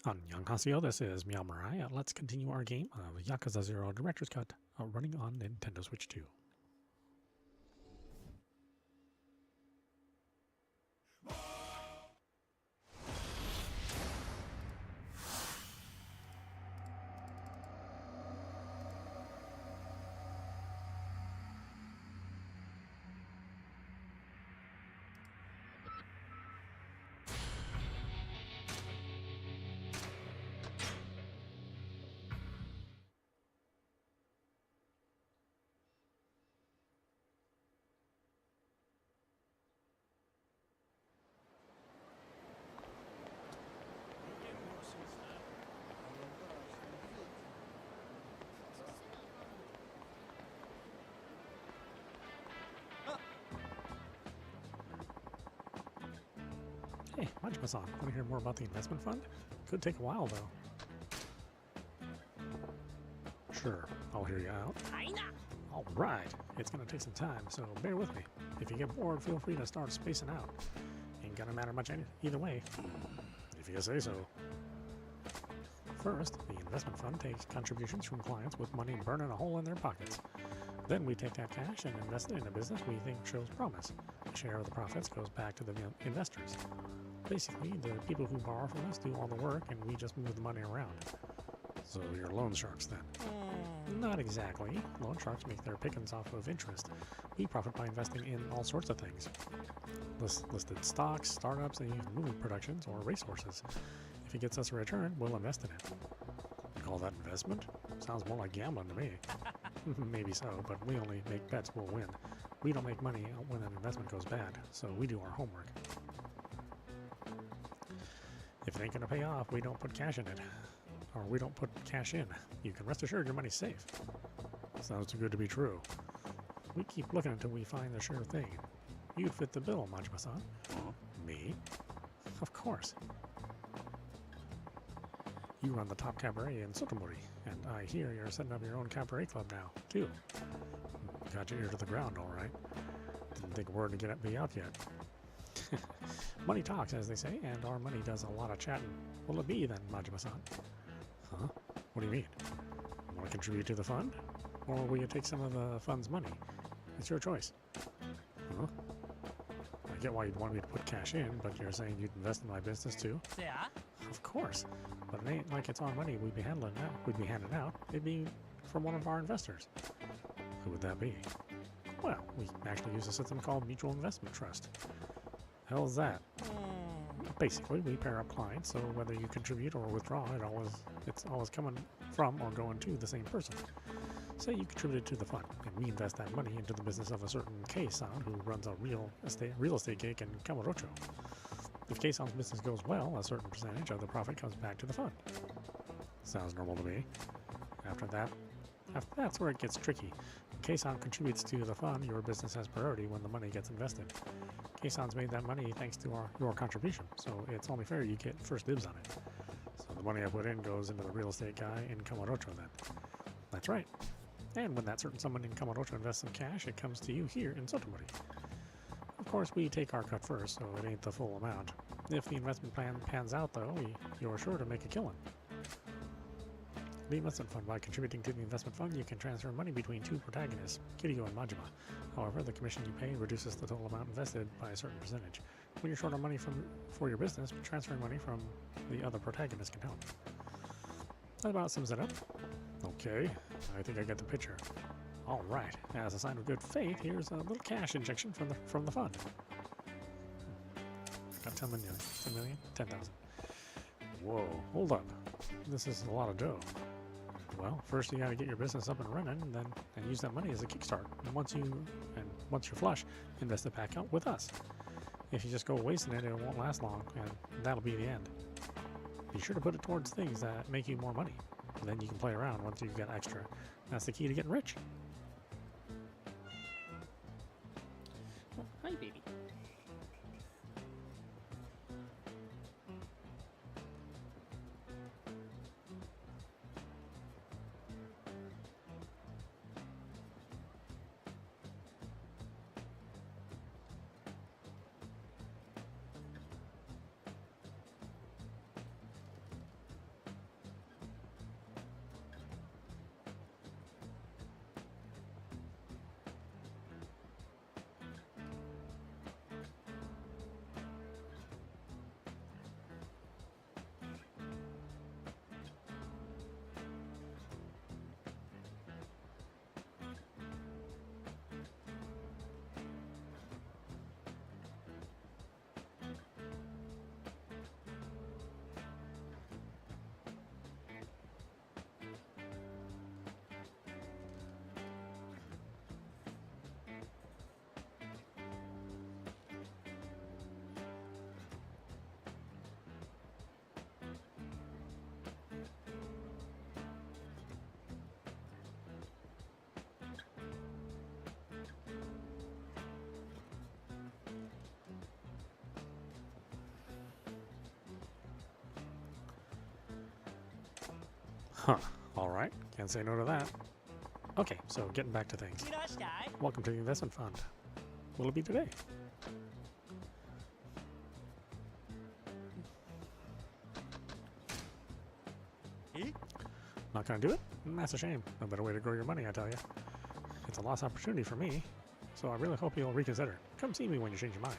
Annyeonghaseyo, this is meowmurai. Let's continue our game of Yakuza 0 Director's Cut running on Nintendo Switch 2. Hey, Majima-san, want to hear more about the investment fund? Could take a while, though. Sure, I'll hear you out. Alright, it's going to take some time, so bear with me. If you get bored, feel free to start spacing out. Ain't gonna matter much either way, if you say so. First, the investment fund takes contributions from clients with money burning a hole in their pockets. Then we take that cash and invest it in a business we think shows promise. A share of the profits goes back to the investors. Basically, the people who borrow from us do all the work and we just move the money around. So you're loan sharks then? Not exactly. Loan sharks make their pickings off of interest. We profit by investing in all sorts of things. Listed stocks, startups, and even movie productions or racehorses. If it gets us a return, we'll invest in it. You call that investment? Sounds more like gambling to me. Maybe so, but we only make bets we'll win. We don't make money when an investment goes bad, so we do our homework. If it ain't gonna pay off, we don't put cash in it. Or we don't put cash in. You can rest assured your money's safe. Sounds too good to be true. We keep looking until we find the sure thing. You'd fit the bill, Majima-san. Me? Of course. You run the top cabaret in Sotomori, and I hear you're setting up your own cabaret club now, too. Got your ear to the ground, all right. Didn't think a word to get me out yet. Money talks, as they say, and our money does a lot of chatting. What'll it be then, Majima-san? Huh? What do you mean? Want to contribute to the fund? Or will you take some of the fund's money? It's your choice. Huh? I get why you'd want me to put cash in, but you're saying you'd invest in my business too? Yeah. Of course. But it ain't like it's our money we'd be handing out. It'd be from one of our investors. Who would that be? Well, we actually use a system called Mutual Investment Trust. Hell's that? Basically, we pair up clients, so whether you contribute or withdraw, it's always coming from or going to the same person. Say you contributed to the fund, and we invest that money into the business of a certain Kei-san who runs a real estate gig in Kamurocho. If Kei-san's business goes well, a certain percentage of the profit comes back to the fund. Sounds normal to me. After that's where it gets tricky. When Kei-san contributes to the fund, your business has priority when the money gets invested. Kei-san's made that money thanks to your contribution, so it's only fair you get first dibs on it. So the money I put in goes into the real estate guy in Kamurocho then. That's right. And when that certain someone in Kamurocho invests some cash, it comes to you here in Sotomori. Of course, we take our cut first, so it ain't the full amount. If the investment plan pans out, though, you're sure to make a killing. The investment fund. By contributing to the investment fund, you can transfer money between two protagonists, Kiryu and Majima. However, the commission you pay reduces the total amount invested by a certain percentage. When you're short on money for your business, transferring money from the other protagonist can help. That about sums it up. Okay, I think I get the picture. All right, as a sign of good faith, here's a little cash injection from the fund. Got 10 million. 10 million? 10,000. Whoa, hold up. This is a lot of dough. Well, first you gotta get your business up and running, and use that money as a kickstart. And once you're flush, invest it back out with us. If you just go wasting it, it won't last long, and that'll be the end. Be sure to put it towards things that make you more money. And then you can play around once you get extra. That's the key to getting rich. Oh, hi, baby. Huh. Alright, can't say no to that. Okay, so getting back to things. Welcome to the investment fund. Will it be today? Not gonna do it? That's a shame. No better way to grow your money, I tell you. It's a lost opportunity for me, so I really hope you'll reconsider. Come see me when you change your mind.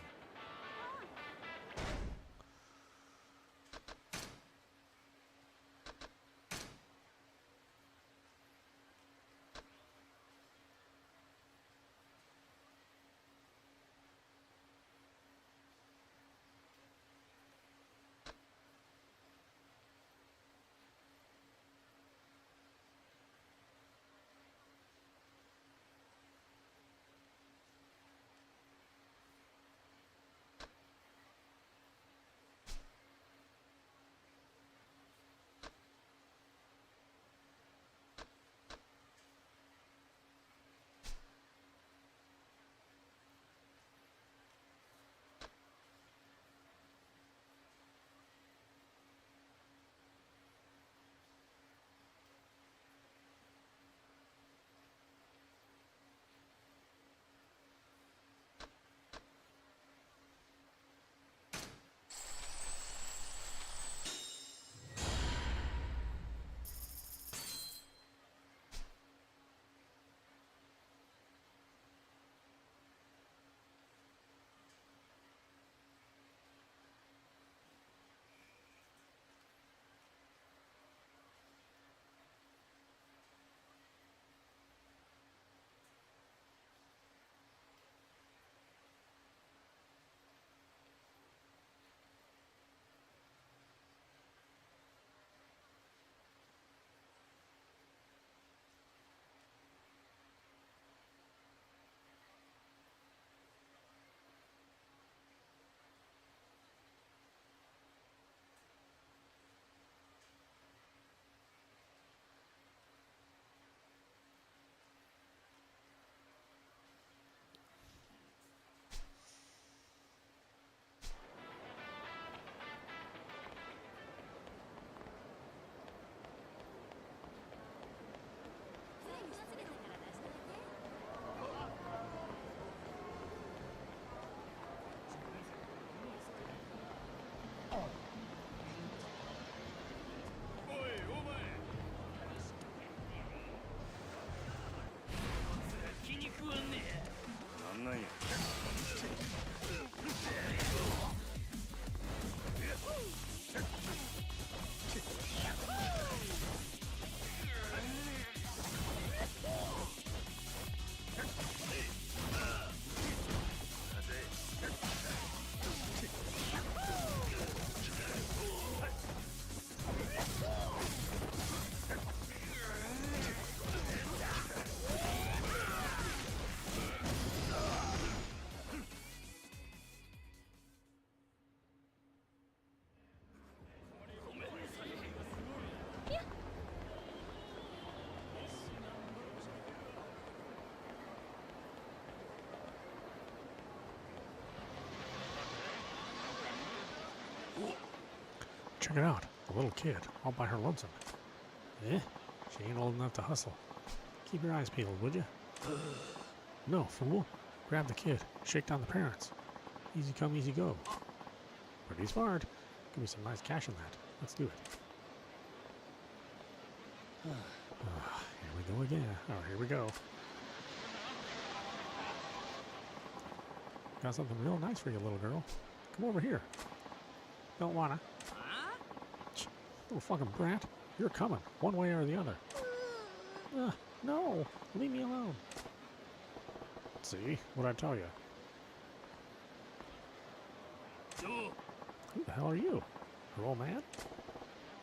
Check it out, a little kid, all by her lonesome. Eh? She ain't old enough to hustle. Keep your eyes peeled, would you? No, fool. Grab the kid, shake down the parents. Easy come, easy go. Pretty smart. Give me some nice cash in that. Let's do it. Here we go again. Oh, here we go. Got something real nice for you, little girl. Come over here. Don't wanna. Little fucking brat. You're coming, one way or the other. No, leave me alone. See, what'd I tell you? Who the hell are you? Her old man?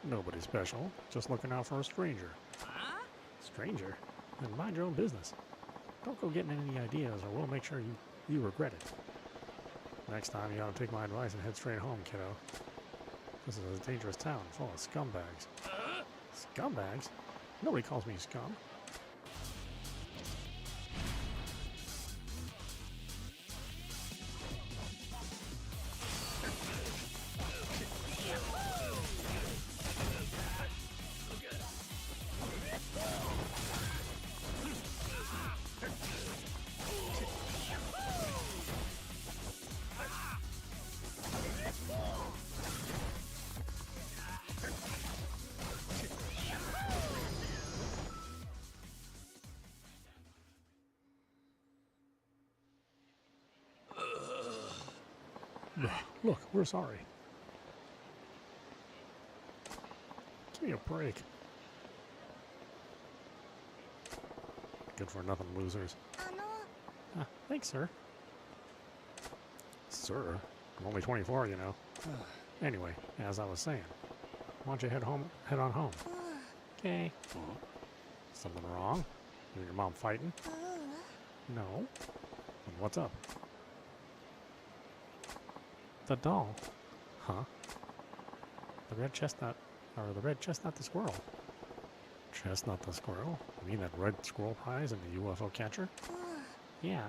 Nobody special, just looking out for a stranger. Stranger? Then mind your own business. Don't go getting any ideas or we'll make sure you regret it. Next time you ought to take my advice and head straight home, kiddo. This is a dangerous town full of scumbags. Scumbags? Nobody calls me scum. Look, we're sorry. Give me a break. Good for nothing losers. Thanks, sir. Sir? I'm only 24, you know. Anyway, as I was saying, why don't you head on home? Okay. Something wrong? You and your mom fighting? No. Then what's up? The doll. Huh? The red chestnut the squirrel. Chestnut the squirrel? You mean that red squirrel prize in the UFO catcher? Yeah.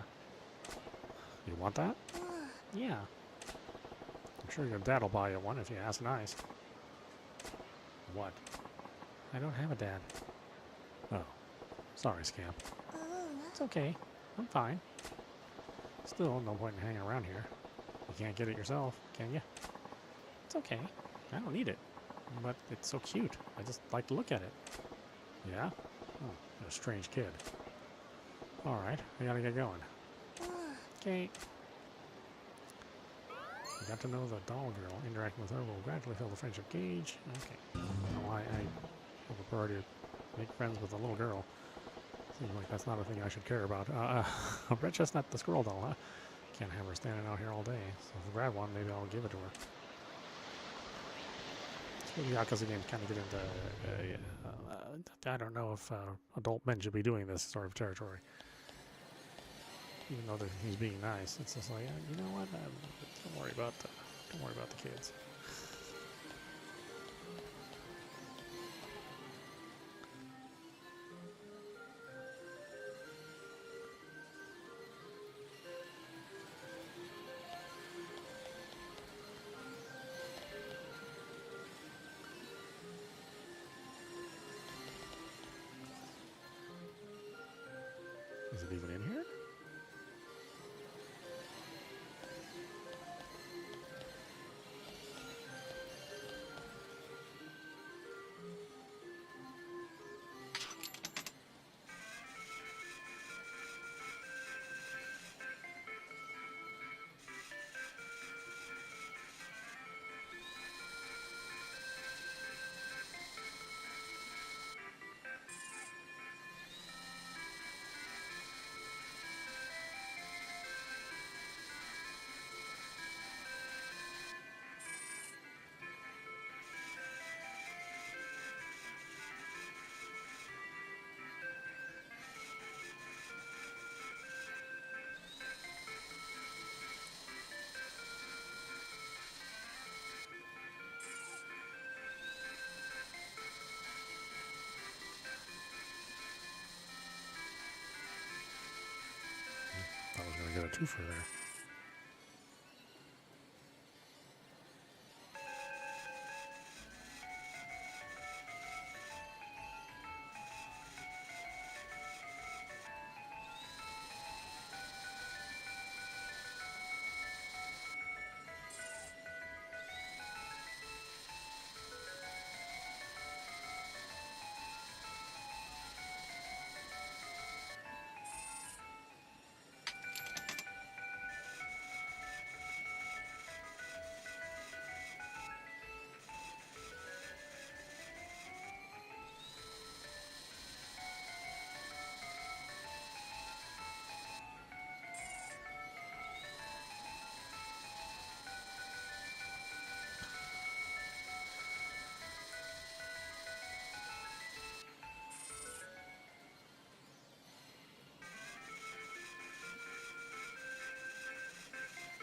You want that? Yeah. I'm sure your dad'll buy you one if you ask nice. What? I don't have a dad. Oh. Sorry, Scamp. It's okay. I'm fine. Still, no point in hanging around here. You can't get it yourself, can you? It's okay. I don't need it. But it's so cute. I just like to look at it. Yeah? Oh, you're a strange kid. Alright, I gotta get going. Okay. You got to know the doll girl. Interacting with her will gradually fill the friendship gauge. Okay. No, I have a priority to make friends with a little girl. Seems like that's not a thing I should care about. A red chestnut the squirrel doll, huh? Can't have her standing out here all day. So if I grab one, maybe I'll give it to her. So the Yakuza games kind of get into, I don't know if adult men should be doing this sort of territory. Even though he's being nice, it's just like, you know what? Don't worry about the kids. Is it even in here? I was going to get a twofer there.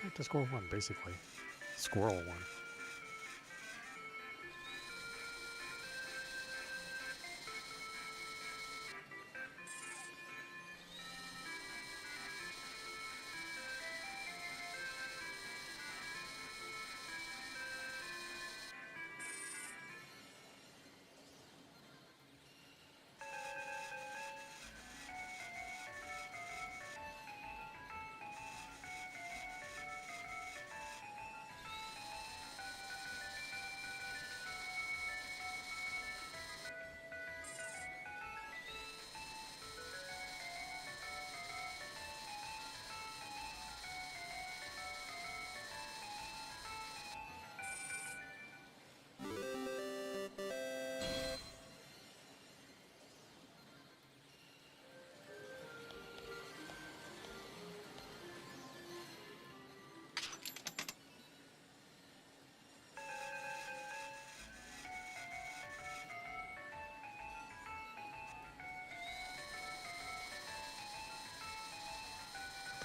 Back to squirrel one, basically. Squirrel one.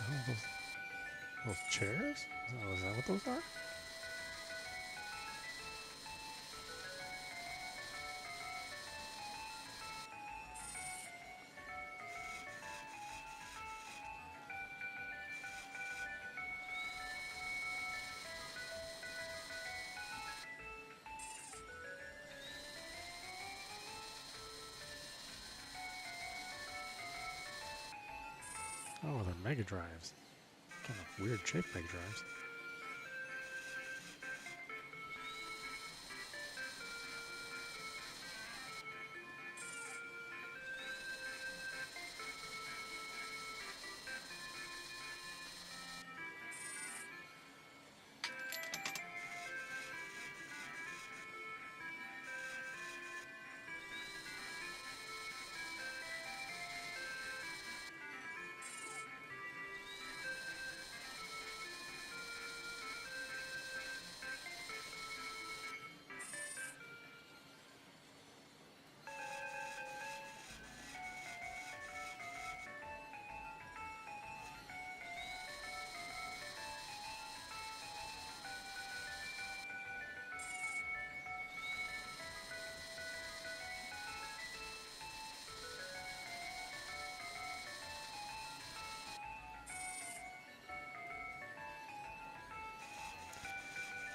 hell are those chairs? Is that what those are? Oh, they're Mega Drives. Kind of weird shaped Mega Drives.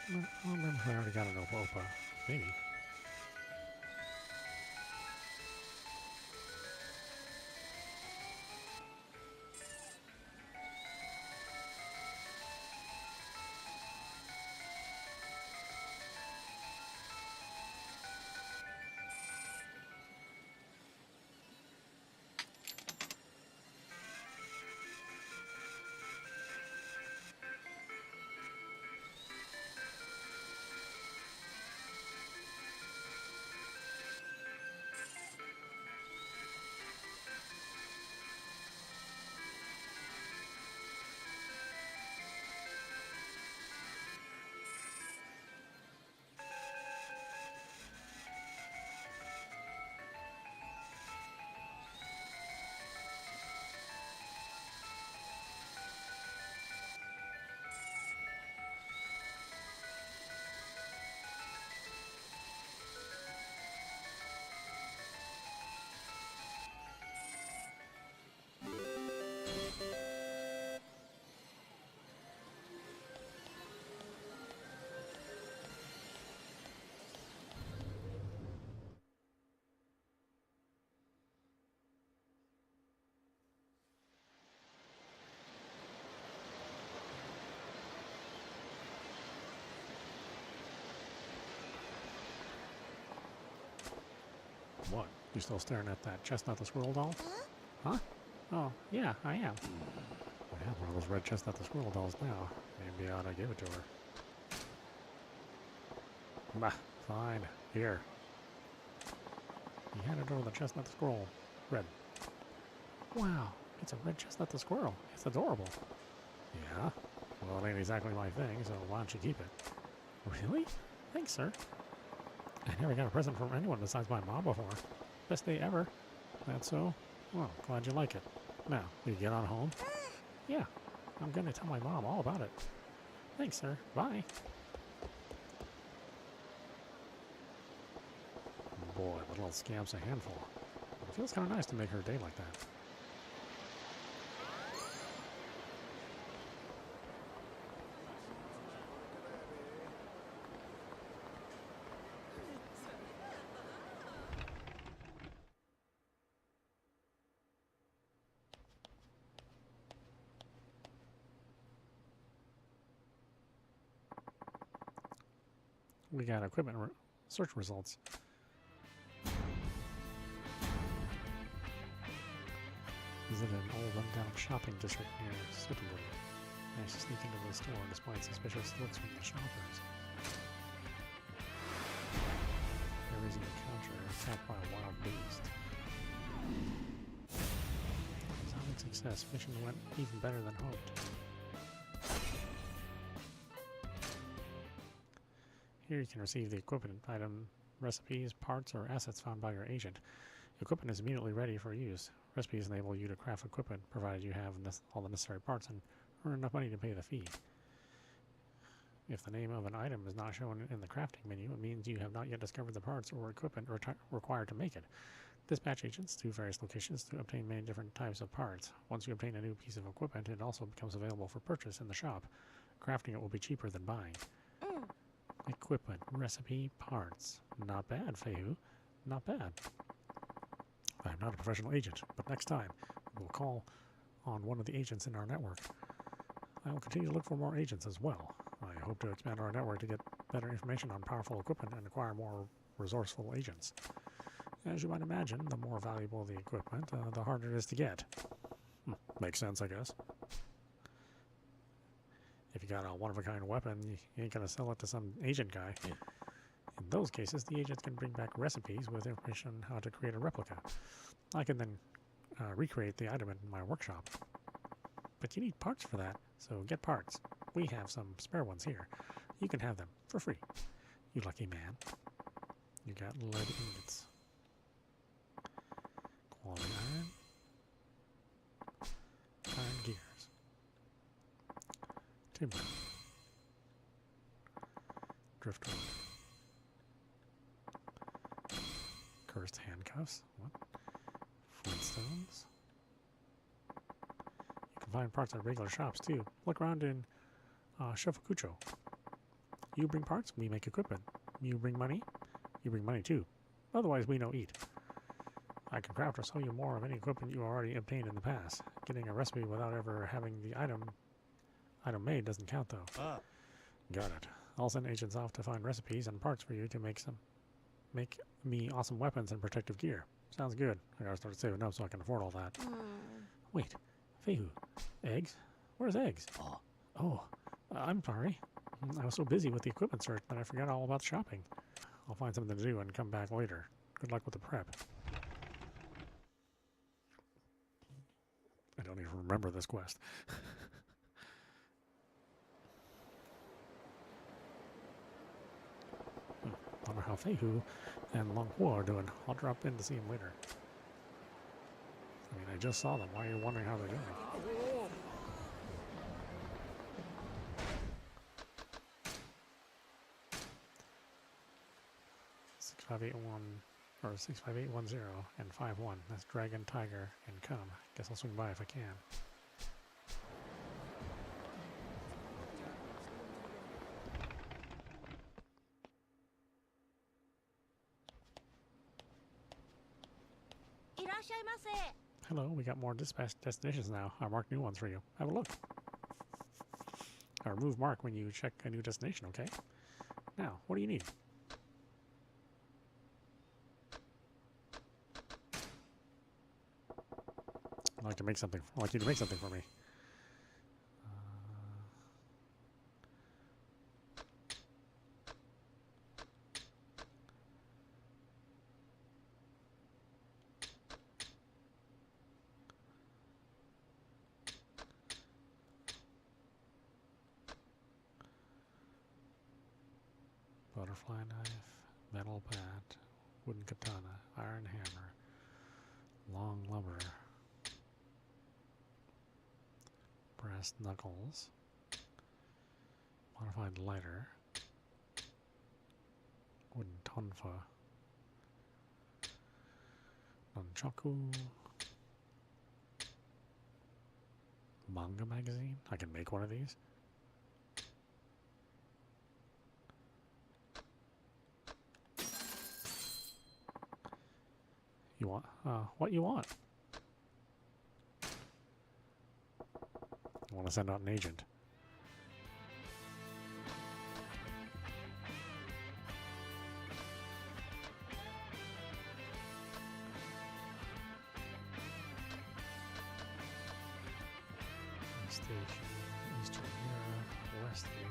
I don't remember if I already got an Opa. Maybe. What? You still staring at that chestnut the squirrel doll? Huh? Oh, yeah, I am. I have one of those red chestnut the squirrel dolls now. Maybe I ought to give it to her. Bah, fine. Here. He handed over the chestnut the squirrel. Red. Wow, it's a red chestnut the squirrel. It's adorable. Yeah? Well, it ain't exactly my thing, so why don't you keep it? Really? Thanks, sir. I never got a present from anyone besides my mom before. Best day ever. That's so? Well, glad you like it. Now, you get on home? Yeah, I'm gonna tell my mom all about it. Thanks, sir. Bye. Boy, the little scamp's a handful. It feels kind of nice to make her day like that. We got equipment search results. Visit an old rundown shopping district near Switzerland. Managed to sneak into the store despite suspicious looks from the shoppers. There is an encounter attacked by a wild beast. Resounding success. Mission went even better than hoped. Here you can receive the equipment item, recipes, parts, or assets found by your agent. Equipment is immediately ready for use. Recipes enable you to craft equipment, provided you have all the necessary parts and earn enough money to pay the fee. If the name of an item is not shown in the crafting menu, it means you have not yet discovered the parts or equipment required to make it. Dispatch agents to various locations to obtain many different types of parts. Once you obtain a new piece of equipment, it also becomes available for purchase in the shop. Crafting it will be cheaper than buying. Equipment, recipe, parts. Not bad, Feihu. Not bad. I'm not a professional agent, but next time we'll call on one of the agents in our network. I will continue to look for more agents as well. I hope to expand our network to get better information on powerful equipment and acquire more resourceful agents. As you might imagine, the more valuable the equipment, the harder it is to get. Makes sense, I guess. If you got a one-of-a-kind weapon, you ain't gonna sell it to some agent guy. Yeah. In those cases, the agents can bring back recipes with information on how to create a replica. I can then recreate the item in my workshop. But you need parts for that, so get parts. We have some spare ones here. You can have them for free. You lucky man. You got lead ingots. Quality iron. Iron gears. Timber. Driftwood. Cursed handcuffs. What? Flintstones. You can find parts at regular shops too. Look around in Shofukucho. You bring parts, we make equipment. You bring money too. Otherwise, we no eat. I can craft or sell you more of any equipment you already obtained in the past. Getting a recipe without ever having the item made doesn't count though. Got it. I'll send agents off to find recipes and parts for you to make me awesome weapons and protective gear. Sounds good. I gotta start saving up so I can afford all that. Wait, Feihu, eggs? Where's eggs? Oh, I'm sorry. I was so busy with the equipment search that I forgot all about shopping. I'll find something to do and come back later. Good luck with the prep. I don't even remember this quest. Wonder how Feihu and Longhua are doing. I'll drop in to see them later. I mean, I just saw them. Why are you wondering how they're doing? 6581 or 65810 and 51. That's Dragon, Tiger, and Come. Guess I'll swing by if I can. Hello, we got more dispatch destinations now. I marked new ones for you. Have a look. I remove mark when you check a new destination, okay? Now, what do you need? I'd like to make something. I'd like you to make something for me. Butterfly knife, metal bat, wooden katana, iron hammer, long lumber, brass knuckles, modified lighter, wooden tonfa, nunchaku, manga magazine. I can make one of these. You want, what you want? I want to send out an agent. East Asia, Eastern Europe, West Asia.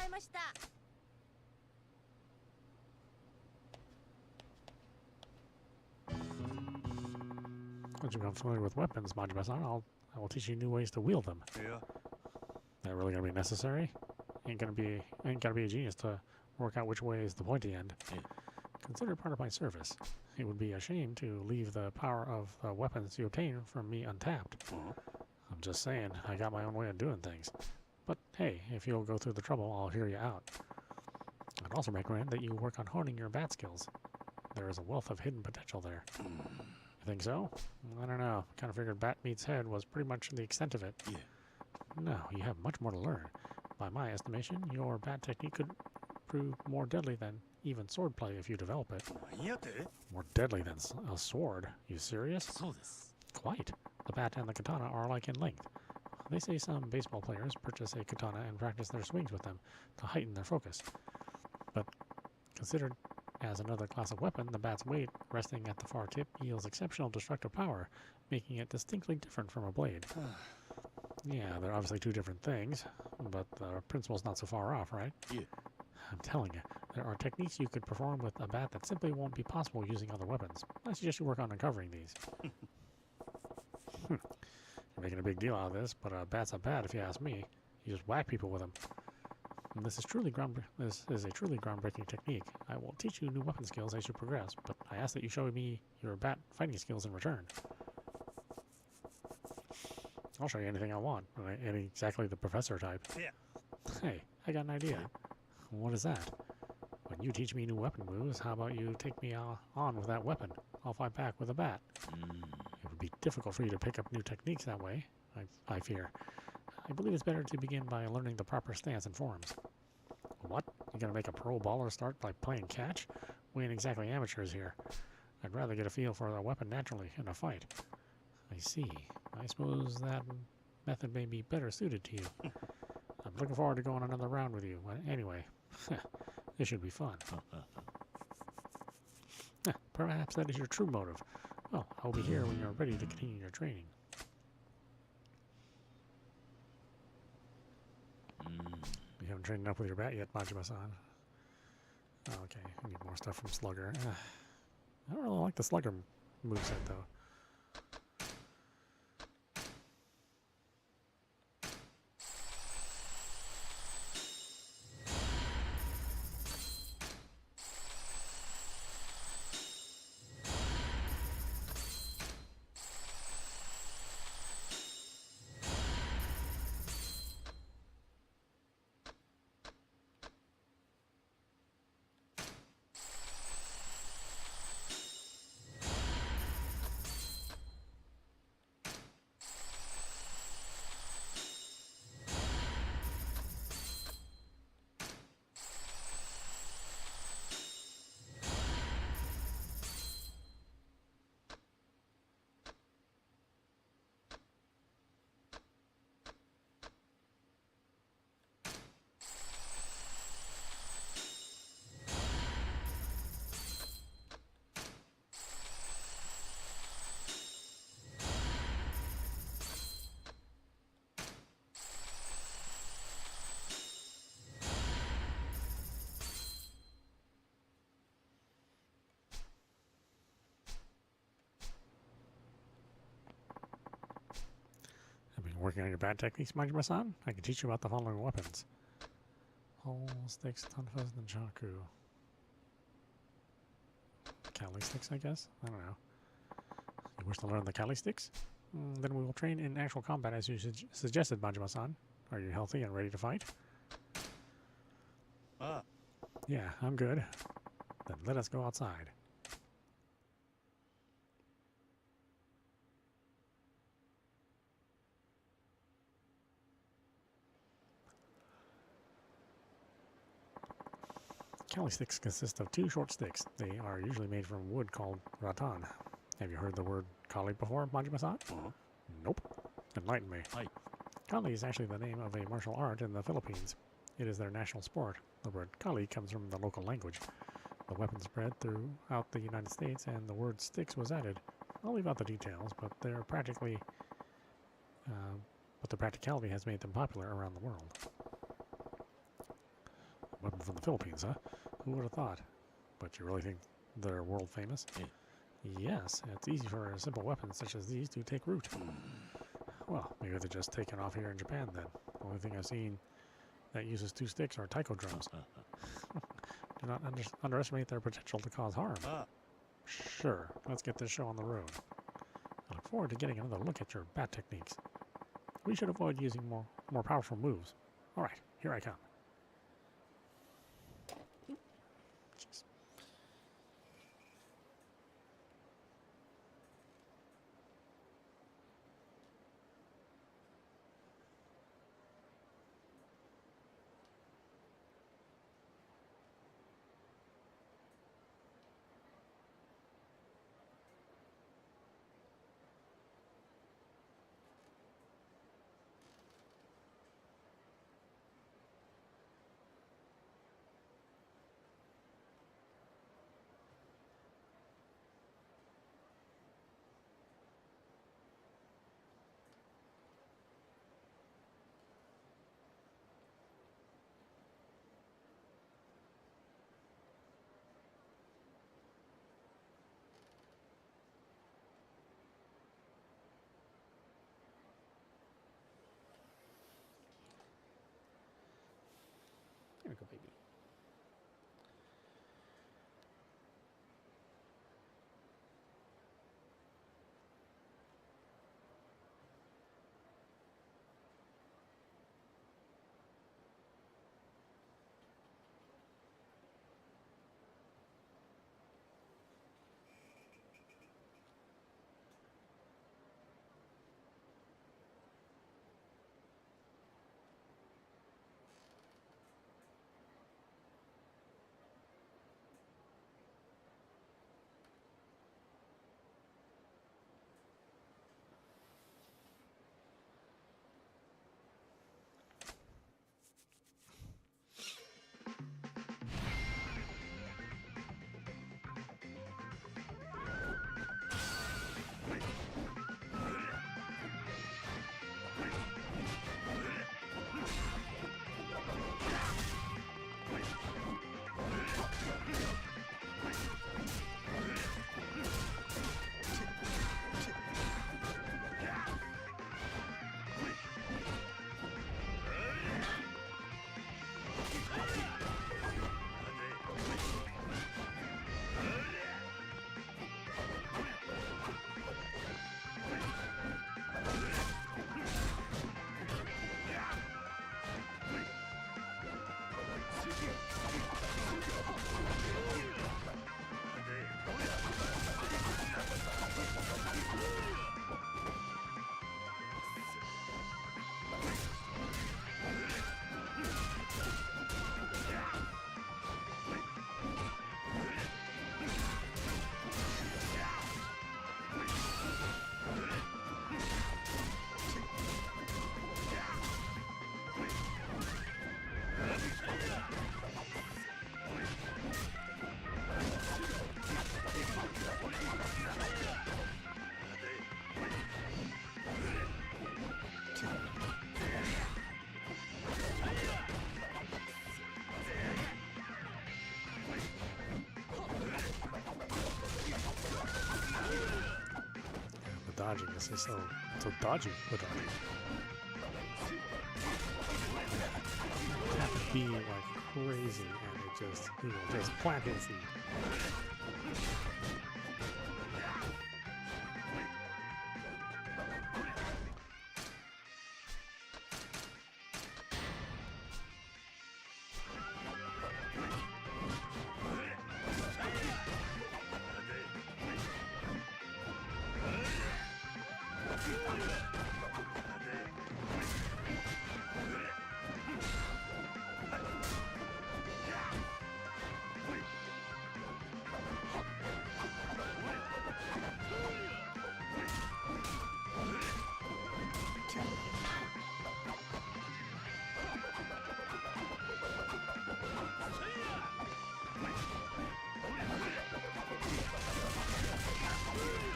ざいました。 Once you become familiar with weapons, Majima-san, I will teach you new ways to wield them. Yeah. That really gonna be necessary? Ain't gotta be a genius to work out which way is the pointy end. Yeah. Consider it part of my service. It would be a shame to leave the power of the weapons you obtain from me untapped. I'm just saying, I got my own way of doing things. But hey, if you'll go through the trouble, I'll hear you out. I'd also recommend that you work on honing your bat skills. There is a wealth of hidden potential there. You think so? I don't know. Kind of figured bat meets head was pretty much the extent of it. Yeah. No, you have much more to learn. By my estimation, your bat technique could prove more deadly than even swordplay if you develop it. More deadly than a sword? You serious? Quite. The bat and the katana are alike in length. They say some baseball players purchase a katana and practice their swings with them to heighten their focus. But considered as another class of weapon, the bat's weight resting at the far tip yields exceptional destructive power, making it distinctly different from a blade. Yeah, they're obviously two different things, but the principle's not so far off, right? Yeah. I'm telling you, there are techniques you could perform with a bat that simply won't be possible using other weapons. I suggest you work on uncovering these. You're making a big deal out of this, but a bat's a bat if you ask me. You just whack people with them. And this is a truly groundbreaking technique. I will teach you new weapon skills as you progress, but I ask that you show me your bat fighting skills in return. I'll show you anything I want. I ain't exactly the professor type. Yeah. Hey, I got an idea. What is that? When you teach me new weapon moves, how about you take me on with that weapon? I'll fight back with a bat. It would be difficult for you to pick up new techniques that way, I fear. I believe it's better to begin by learning the proper stance and forms. What? You gonna make a pro baller start by playing catch? We ain't exactly amateurs here. I'd rather get a feel for the weapon naturally in a fight. I see. I suppose that method may be better suited to you. I'm looking forward to going another round with you. Anyway, this should be fun. Perhaps that is your true motive. Well, I'll be here when you're ready to continue your training. You haven't trained up with your bat yet, Majima-san. Oh, okay, I need more stuff from Slugger. I don't really like the Slugger moveset, though. Working on your bat techniques, Majima-san? I can teach you about the following weapons. Pole sticks, tonfas, nunchaku. Kali sticks, I guess? I don't know. You wish to learn the Kali sticks? Then we will train in actual combat as you suggested, Majima-san. Are you healthy and ready to fight? Yeah, I'm good. Then let us go outside. Kali sticks consist of two short sticks. They are usually made from wood called rattan. Have you heard the word Kali before, Majima-san? Nope. Enlighten me. Kali is actually the name of a martial art in the Philippines. It is their national sport. The word Kali comes from the local language. The weapon spread throughout the United States and the word sticks was added. I'll leave out the details, but the practicality has made them popular around the world. weapon from the Philippines, huh? Who would have thought? But you really think they're world famous? Yeah. Yes, it's easy for simple weapons such as these to take root. Well, maybe they're just taken off here in Japan then. The only thing I've seen that uses 2 sticks are taiko drums. Do not underestimate their potential to cause harm. Sure, let's get this show on the road. I look forward to getting another look at your bat techniques. We should avoid using more powerful moves. Alright, here I come. Jeez. Here we go, baby. Dodging this is so dodgy with dodging. You have to be like crazy and it just, just plant his feet.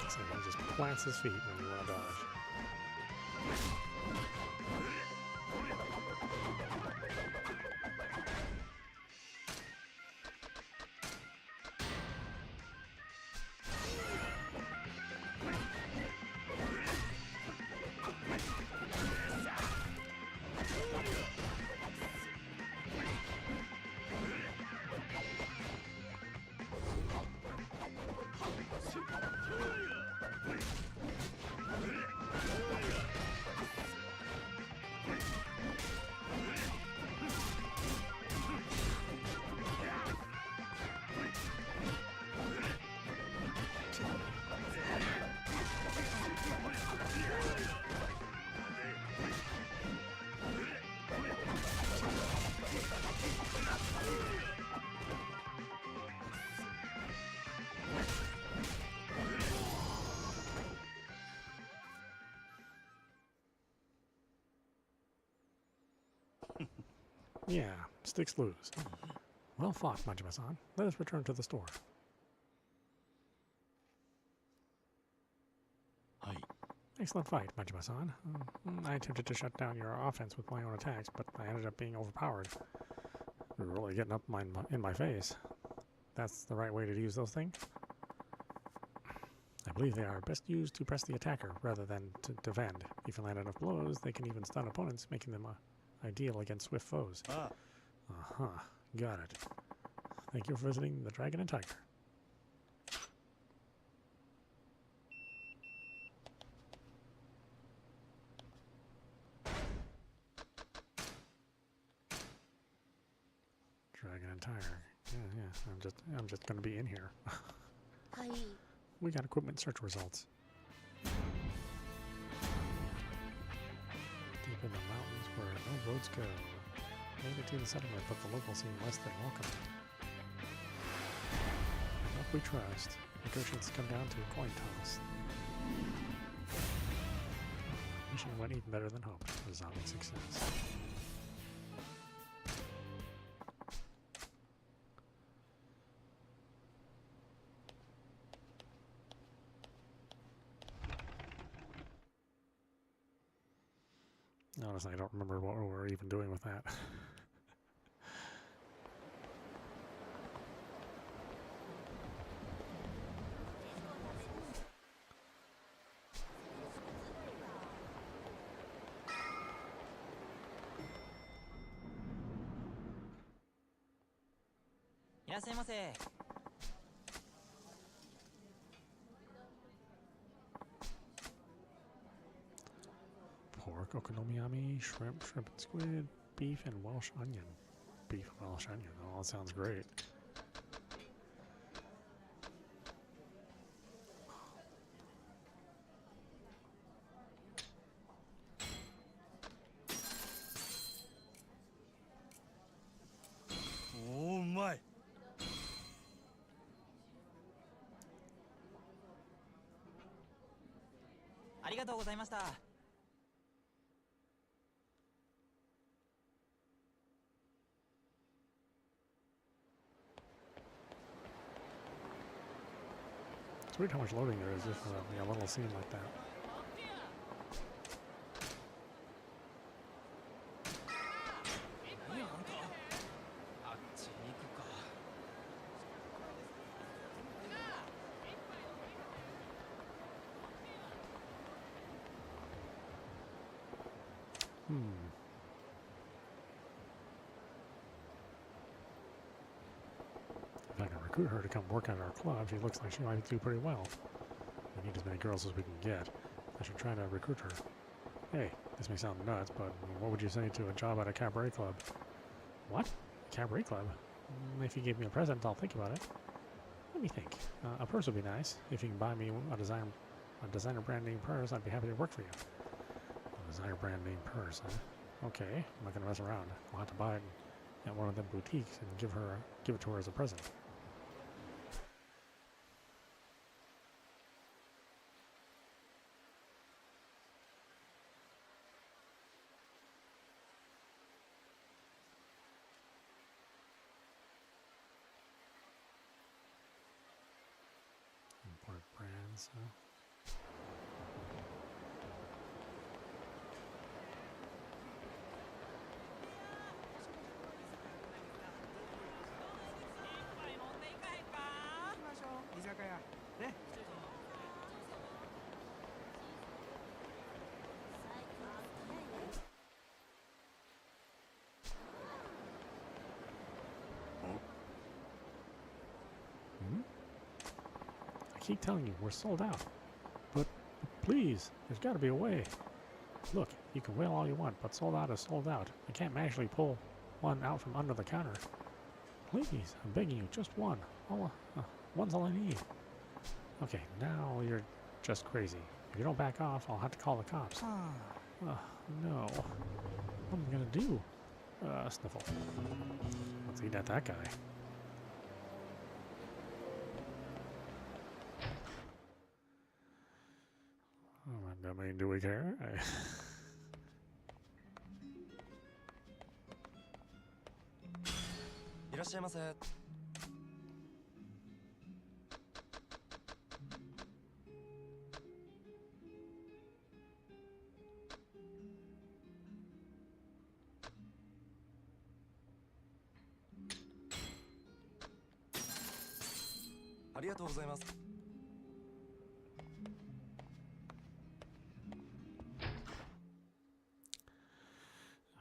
So he just plants his feet when you want to dodge. Yeah, sticks lose. Well fought, Majima-san. Let us return to the store. Excellent fight, Majima-san. I attempted to shut down your offense with my own attacks, but I ended up being overpowered. You're really getting up in my face. That's the right way to use those things? I believe they are best used to press the attacker rather than to defend. If you land enough blows, they can even stun opponents, making them ideal against swift foes. Uh-huh. Got it. Thank you for visiting the Dragon and Tiger. Dragon and Tiger. Yeah. I'm just gonna be in here. We got equipment search results. Deep in the mountains where no roads go. Made it to the settlement, but the locals seem less than welcome. Enough we trust. Negotiations come down to a coin toss. Mission went even better than hoped. Resounding success. Honestly, I don't remember what we were even doing with that. Pork, okonomiyaki, shrimp and squid, beef and Welsh onion. Beef and Welsh onion. Oh, that sounds great. Oh my! It's weird how much loading there is just for a little scene like that. If I can recruit her to come work at our club, she looks like she might do pretty well. We need as many girls as we can get. I should try to recruit her. Hey, this may sound nuts, but what would you say to a job at a cabaret club? What? A cabaret club? If you give me a present, I'll think about it. Let me think. A purse would be nice. If you can buy me a designer brand name purse, I'd be happy to work for you. A designer brand name purse, huh? Okay, I'm not gonna mess around. I'll have to buy it at one of them boutiques and give it to her as a present. Import brands, huh? I keep telling you, we're sold out. But please, there's got to be a way. Look, you can wail all you want, but sold out is sold out. I can't actually pull one out from under the counter. Please, I'm begging you, just one. One's all I need. Okay, now you're just crazy. If you don't back off, I'll have to call the cops. No. What am I gonna do? Sniffle. Let's eat at that guy. Oh, I mean, do we care? I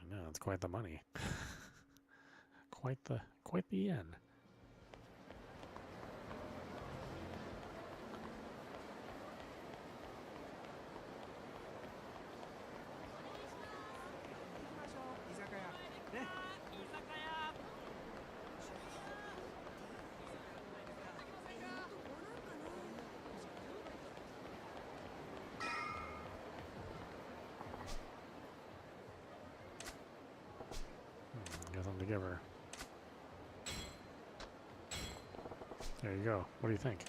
know, it's quite the money. quite the yen. Got something to give her. There you go. What do you think?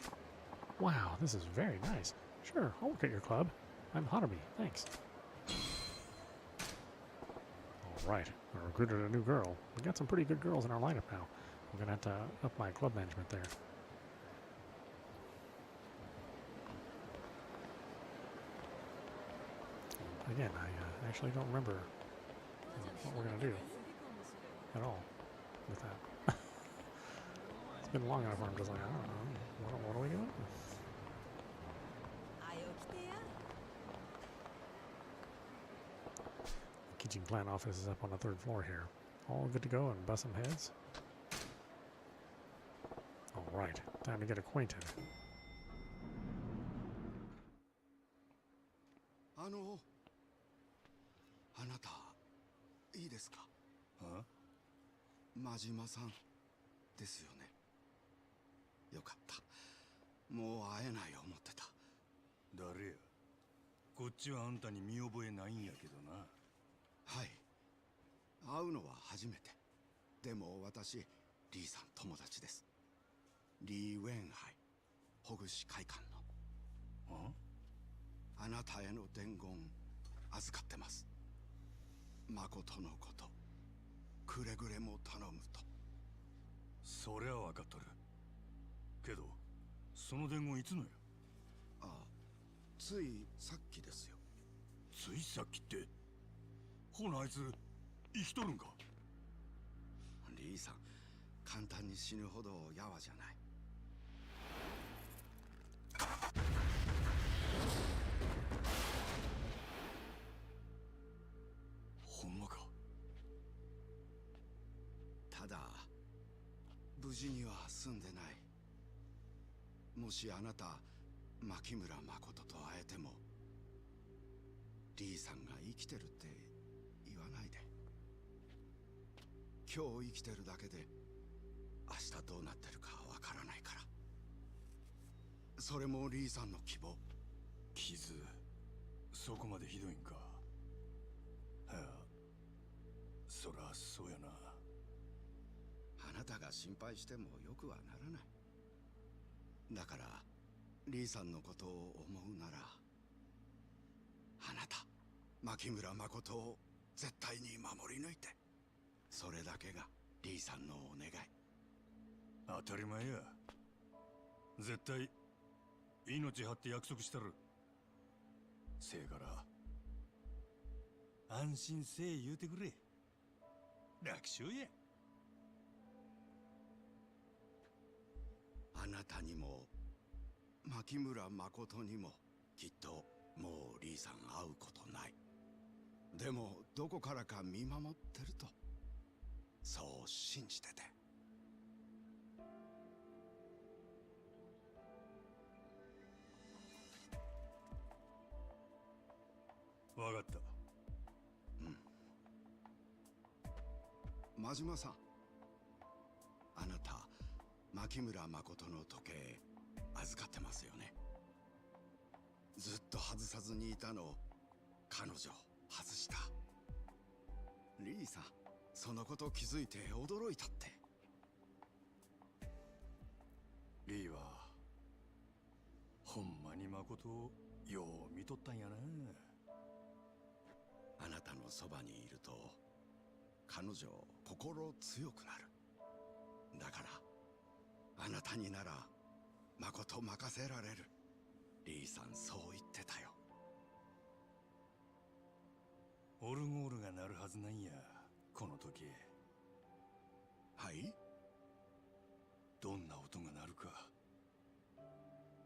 Wow, this is very nice. Sure, I'll work at your club. I'm Hanabi. Thanks. Alright, I recruited a new girl. We got some pretty good girls in our lineup now. I'm gonna have to up my club management there. Again, I actually don't remember what we're gonna do at all with that. It's been long enough where I'm just like, I don't know. What are we doing? Kitchen plant office is up on the 3rd floor here. All good to go and bust some heads? Alright, time to get acquainted. 預かってますよね。ずっと外さずにいたのを彼女外した。リーさん、そのこと気づいて驚いたって。リーはほんまに誠をよう見とったんやな。あなたのそばにいると彼女心強くなる。だからあなたになら誠任せられる。リーさんそう言ってたよ。オルゴールが鳴るはずなんや、この時。はい。どんな音が鳴るか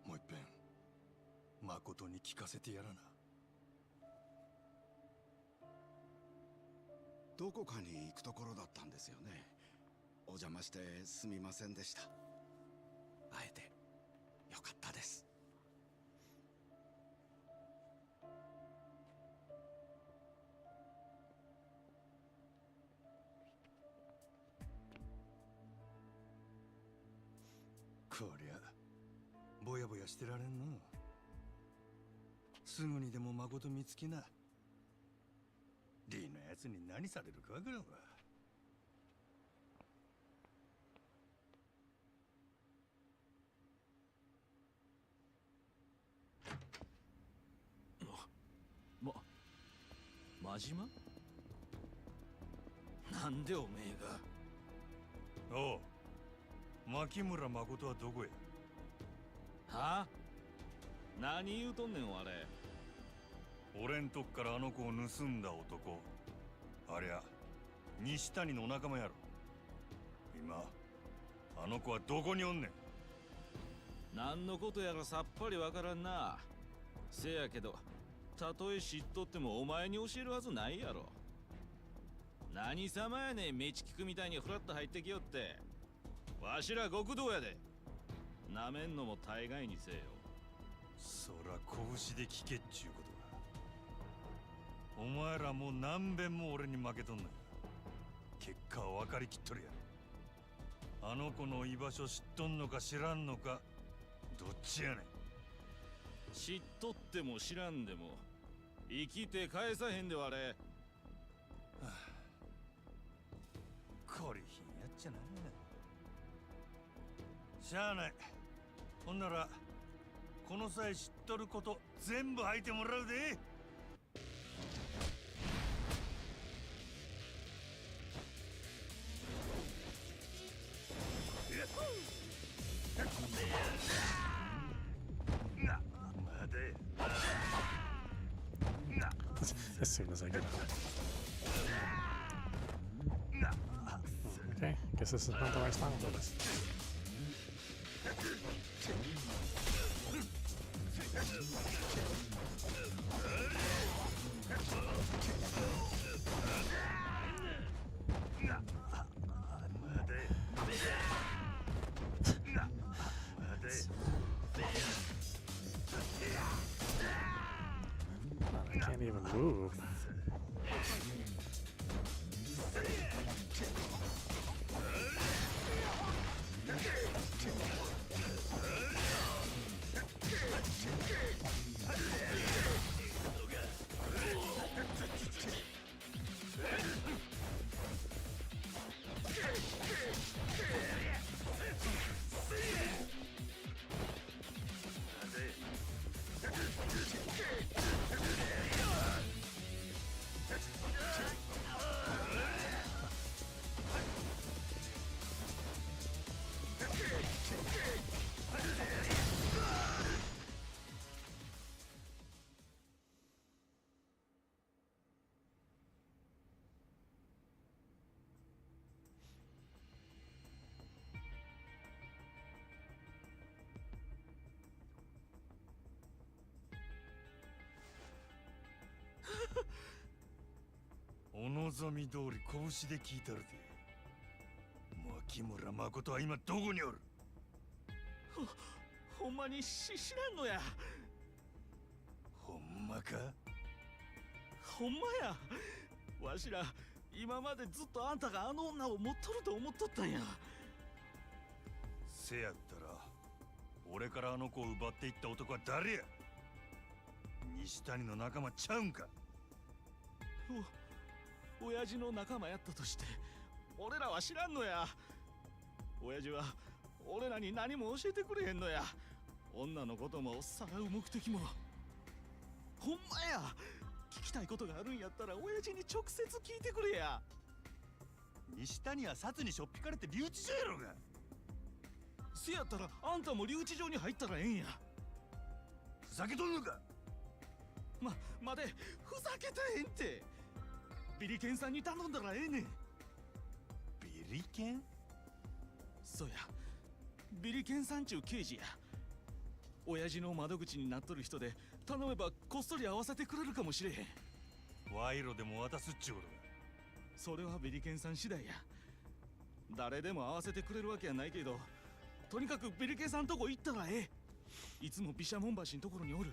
もう一遍誠に聞かせてやらな。どこかに行くところだったんですよね。お邪魔してすみませんでした。会えてよかったです。こりゃぼやぼやしてられんの。すぐにでも誠見つけな。リーのやつに何されるかわからんわ。真島？なんでおめえが。おう、牧村誠はどこや？はあ？何言うとんねんあれ。俺んとこからあの子を盗んだ男、ありゃ西谷のお仲間やろ。今あの子はどこにおんねん？何のことやらさっぱりわからんな。せやけどたとえ知っとってもお前に教えるはずないやろ。何様やねん、メチキクみたいにフラッと入ってきよって。わしら極道やで。なめんのも大概にせえよ。そら拳で聞けっちゅうことだ。お前らもう何遍も俺に負けとんねん。結果は分かりきっとるやん。あの子の居場所知っとんのか知らんのか、どっちやねん。知っとっても知らんでも生きて返さへんでわれ。こりひんやっちゃな。しゃあない。ほんならこの際知っとること全部吐いてもらうで。As soon as I get out. Okay, guess this is not the right style for this. I can't even move.お望み通り拳で聞いたるで。牧村誠は今どこにおる？ほんまに知らんのや。ほんまか？ほんまや。わしら今までずっとあんたがあの女を持っとると思っとったんや。せやったら俺からあの子を奪っていった男は誰や？西谷の仲間ちゃうんか？親父の仲間やったとして俺らは知らんのや。親父は俺らに何も教えてくれへんのや。女のこともさらう目的も。ほんまや。聞きたいことがあるんやったら親父に直接聞いてくれや。西谷は札にしょっぴかれて留置所やろが。せやったらあんたも留置場に入ったらええんや。ふざけとんのか？待て、ふざけたへんって。ビリケンさんに頼んだらええねん。ビリケン？そうや、ビリケンさんちゅう刑事や。親父の窓口になっとる人で頼めばこっそり合わせてくれるかもしれへん。賄賂でも渡すっちゅうことか？それはビリケンさん次第や。誰でも合わせてくれるわけやないけど、とにかくビリケンさんとこ行ったらええ。いつも毘沙門橋のところにおる。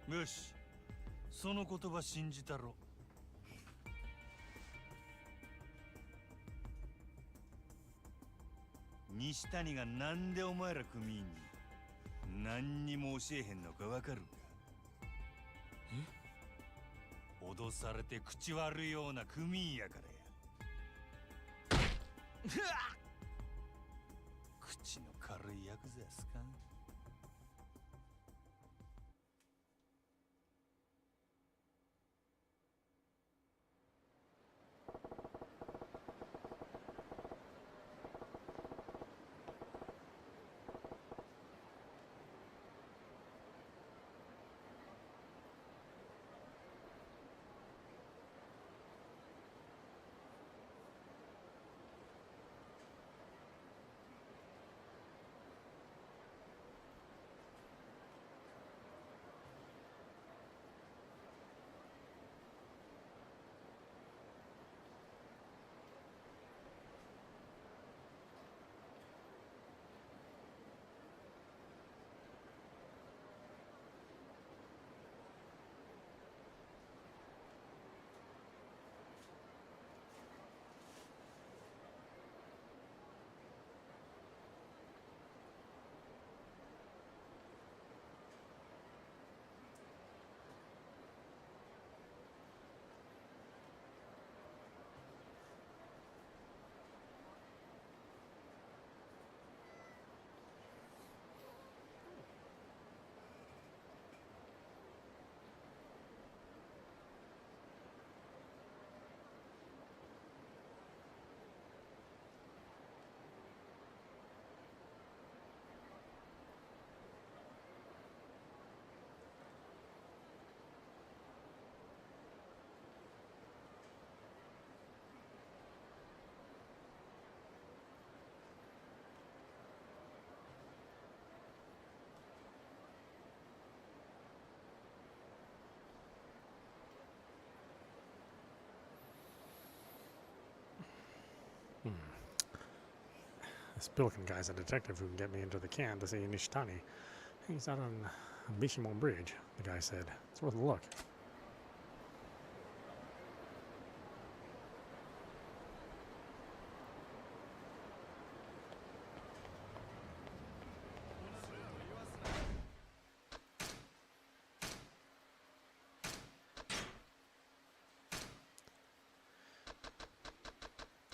よし、その言葉信じたろ。西谷がなんでお前ら組員に何にも教えへんのかわかるか？脅されて口悪いような組員やからや。口の軽いヤクザやすか？This Billiken guy's a detective who can get me into the can to see Nishtani. He's out on Bishimon Bridge, the guy said. It's worth a look.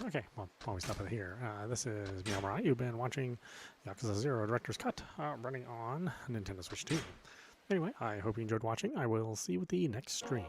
Okay, well, while we stop it here, this is meowmurai. You've been watching Yakuza 0 Director's Cut, running on Nintendo Switch 2. Anyway, I hope you enjoyed watching. I will see you with the next stream.